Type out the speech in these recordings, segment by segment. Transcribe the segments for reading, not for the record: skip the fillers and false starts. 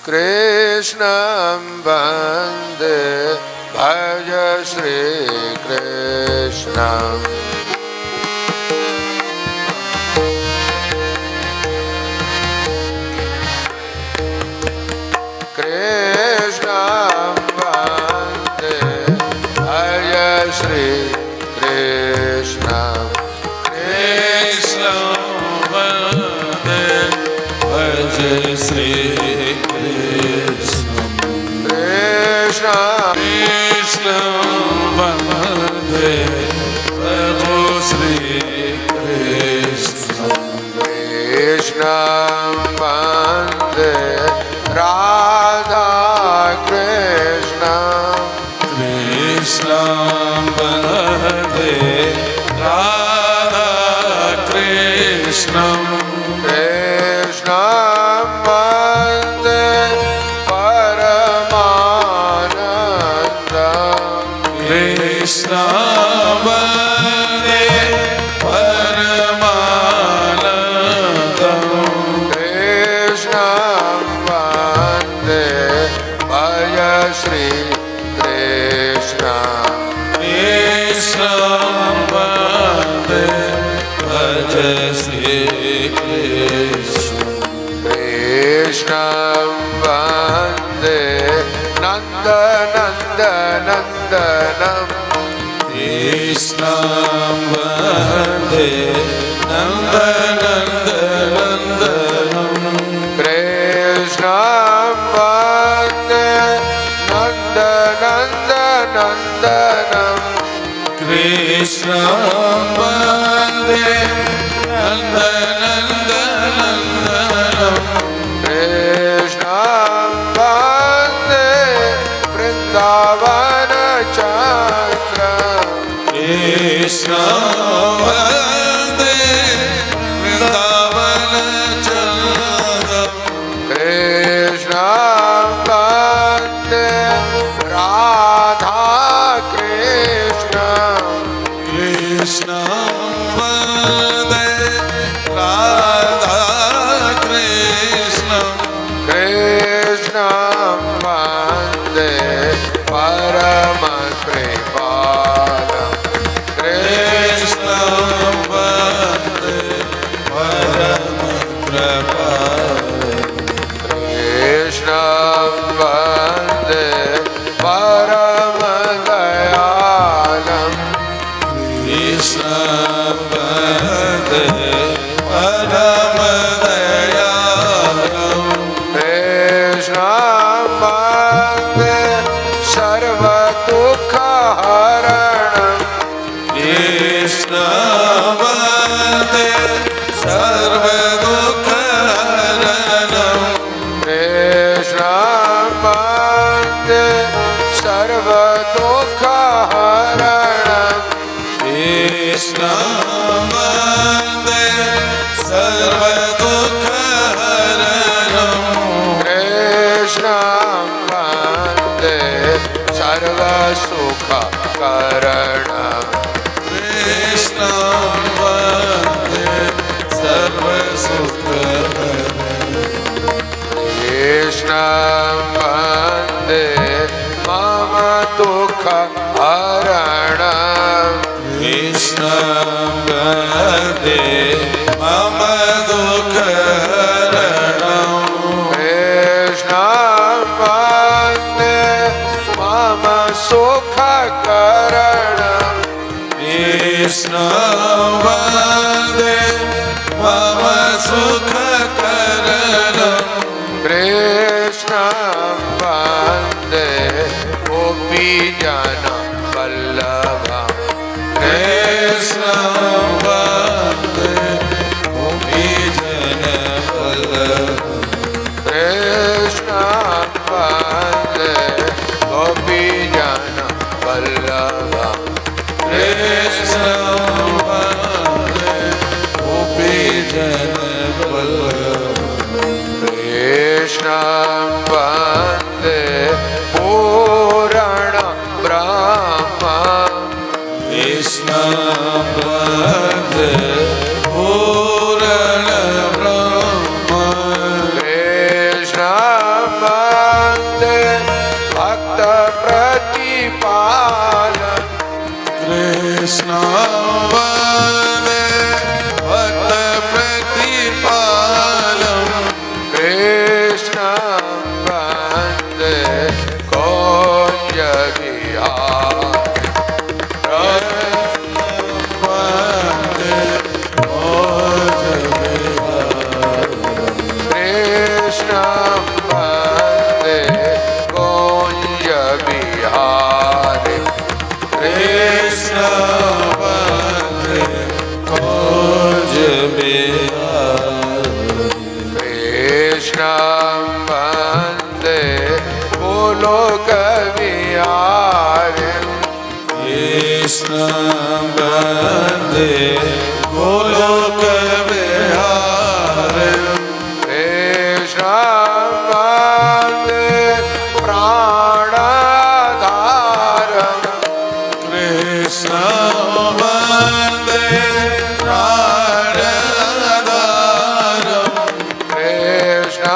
कृष्णं वन्दे भज श्रीकृष्णम् कृष्णं वन्दे भज श्रीकृष्णम् कृष्णं वन्दे भज श्रीकृष्णम् कृष्णं वन्दे भज श्रीकृष्णम् कृष्णं वन्दे राधा कृष्णं कृष्णं वन्दे राधा कृष्णं कृष्णं वन्दे परमानन्दं कृष्णं वन्दे परमानन्दं कृष्णं वन्दे भज श्रीकृष्णम् कृष्णं वन्दे भज श्रीकृष्णम् कृष्णं वन्दे नन्दनन्दनन्दनं कृष्णं वन्दे नन्दनन्दनन्दनं कृष्णं वन्दे नन्दनन्दनन्दनं कृष्णं वन्दे नन्दनन्दनन्दनं कृष्णं वन्दे वृन्दावनचन्द्रम् कृष्णं वन्दे वृन्दावनचन्द्रम् कृष्णं वन्दे राधा कृष्णम् कृष्णं वन्दे राधा कृष्णं कृष्णं वन्दे परमकृपालम् कृष्णं वन्दे परमकृपालम् कृष्णं वन्दे परमदयालम् कृष्णं वन्दे परमदयालम् कृष्णं वन्दे सर्वदुःखहरणम् कृष्णं वन्दे सर्वदुःखहरणम् कृष्णं वन्दे सर्वदुःखहरणम् कृष्णं वन्दे सर्वदुःखहरणम् कृष्णं वन्दे सर्वसुखकरणम् कृष्णं वन्दे सर्वसुखहरणम् कृष्णं वन्दे मम दुःखहरणम् कृष्णं वन्दे मम दुःखहरणम् कृष्णं वन्दे मम सुखकरणम् कृष्णं वन्दे मम सुखकरणम् कृष्णं वन्दे गोपीजनवल्लभम् कृष्णं वन्दे गोपीजनवल्लभम् कृष्णं वन्दे गोपीजनवल्लभम् कृष्णं वन्दे गोपीजनवल्लभम् कृष्णं वन्दे पूरणब्रह्मम् कृष्णं वन्दे पूर्णब्रह्म कृष्णं वन्दे भक्त प्रतिपालम् कृष्ण वन्दे भक्त प्रतिपालम् कृष्ण वन्दे कुञ्ज विहारम् वन्दे भोज कृष्ण वन्दे कुञ्ज विहारम् कृष्ण वन्दे भोज कृष्ण वन्दे गोलोक विहारम् कृष्ण वन्दे गोलोक विहारम् कृष्ण वन्दे प्राणधारम् कृष्ण वन्दे प्राणधारम् कृष्ण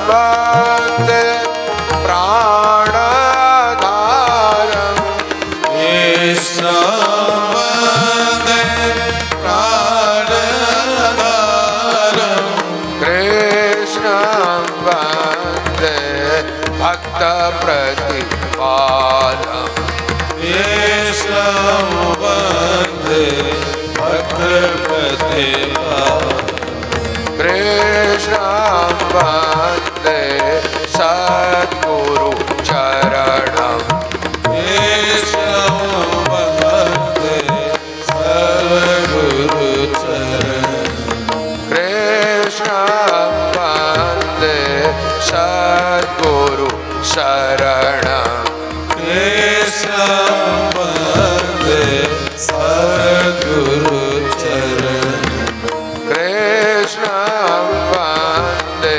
वन्दे प्राणधारम् कृष्ण वन्दे प्राणधारम् कृष्ण वन्दे भक्त प्रतिपालम् कृष्ण वन्दे भक्त प्रतिपालम् कृष्ण वन्दे सद्गुरु चरणम् कृष्ण वन्दे सर्वगुरु चरणम् कृष्ण वन्दे सद्गुरु शरणम् कृष्ण वन्दे सर्वगुरु चरणम् कृष्ण वन्दे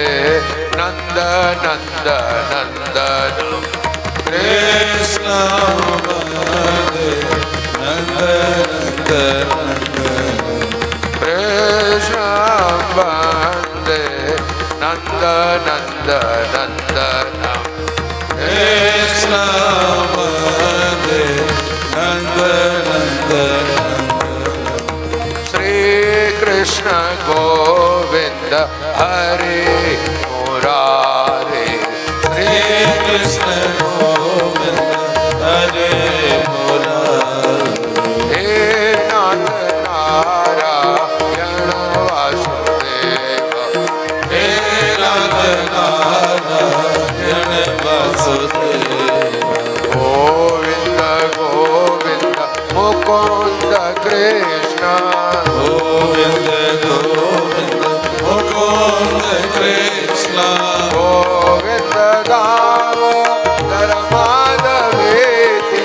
नन्द नन्द नन्दनम् कृष्ण वन्दे नन्द नन्द कृष्ण वन्दे नन्द नन्द नन्दनम् कृष्ण वन्दे नन्द नन्द श्रीकृष्ण गोविन्द हरे मुरारे कृष्ण गोविन्द हरे मुरारे हे नाथ नारायण वासुदेव हे नाथ नारायण वासुदेव गोविन्द गोविन्द मुकुन्द कृष्ण गोविन्द गोविन्द मुकुन्द कृष्ण गोविन्द दामोदर माधवेति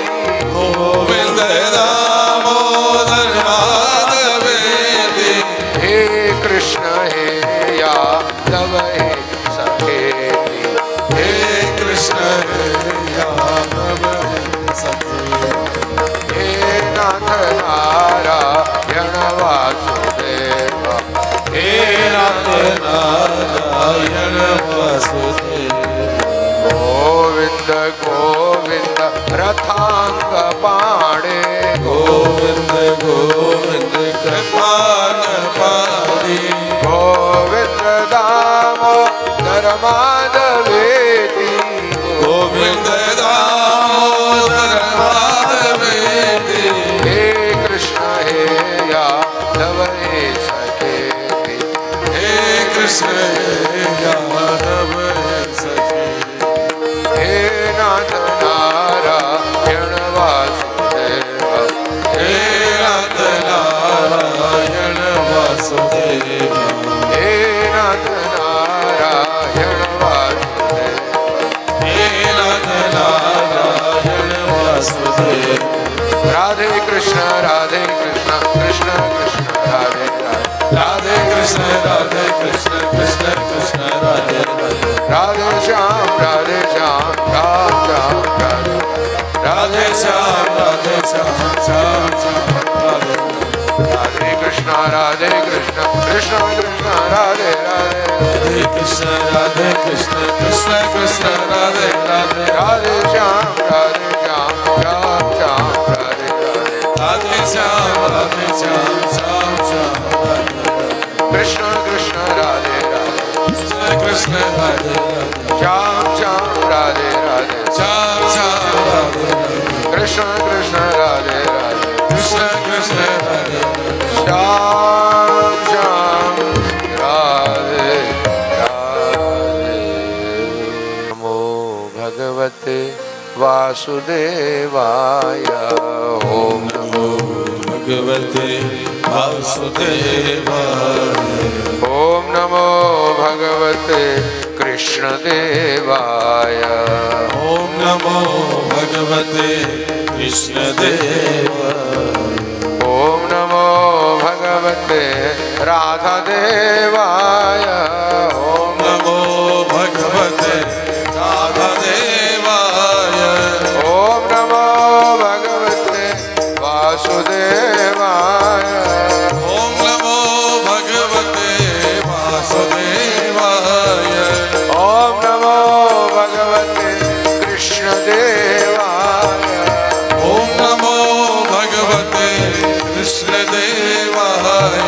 गोविन्द दामोदर माधवेति हे कृष्ण हे यादव हे सखेति हे कृष्ण हे यादव सखे हे नाथ नारायण वासुदेव हे नाथ नारायण वासुदेव गोविन्द गोविन्द रथांग पाणे गोविन्द गोविन्द कृपान पाणि गोविन्द दामोदर माधवेति गोविन्द दामोदर माधवेति हे कृष्ण हे यादव हे सखेति हे कृष्ण हे यादव सखे हे नाथ नारायण वासुदेव हे नाथ नारायण वासुदेव हे नाथ नारायण वासुदेव हे नाथ नारायण वासुदेव राधे कृष्ण कृष्ण कृष्ण राधे राधे राधे कृष्ण कृष्ण कृष्ण राधे राधे राधे श्याम राम श्याम राधे राधे श्याम श्याम श्याम राधे राधे कृष्ण कृष्ण कृष्ण राधे राधे राधे कृष्ण कृष्ण कृष्ण श्याम श्याम राधे राधे श्याम श्याम राधे कृष्ण कृष्ण राधे राधे कृष्ण कृष्ण राधे श्याम श्याम राधे राधे नमो भगवते वासुदेवाय ओम नमो भगवते वासुदेवाय ओम नमो भगवते कृष्णदेवाय ओम नमो भगवते कृष्णदेवाय ओम नमो भगवते राधादेवाय ओम नमो भगवते राधादेवाय ओम नमो भगवते वासुदेवाय ओम नमो भगवते वासुदेवाय ओम नमो भगवते कृष्णदेवाय ओम नमो भगवते कृष्णदेवाय